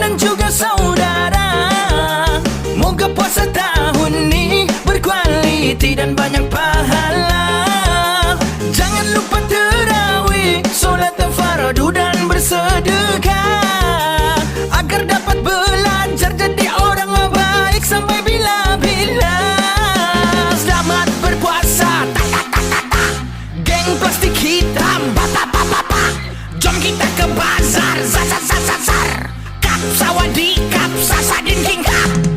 dan juga saudara. Moga puasa tahun ini berkualiti dan banyak pahala. Jangan lupa terawih, solat fardu dan bersedekah, agar dapat belajar jadi orang baik sampai bila-bila. Selamat berpuasa, ta ta ta ta ta. Geng plastik hitam, bata bata bata. Jom kita ke bazar, zazar zazar zar. Kap sawadikap, sasadin king kap.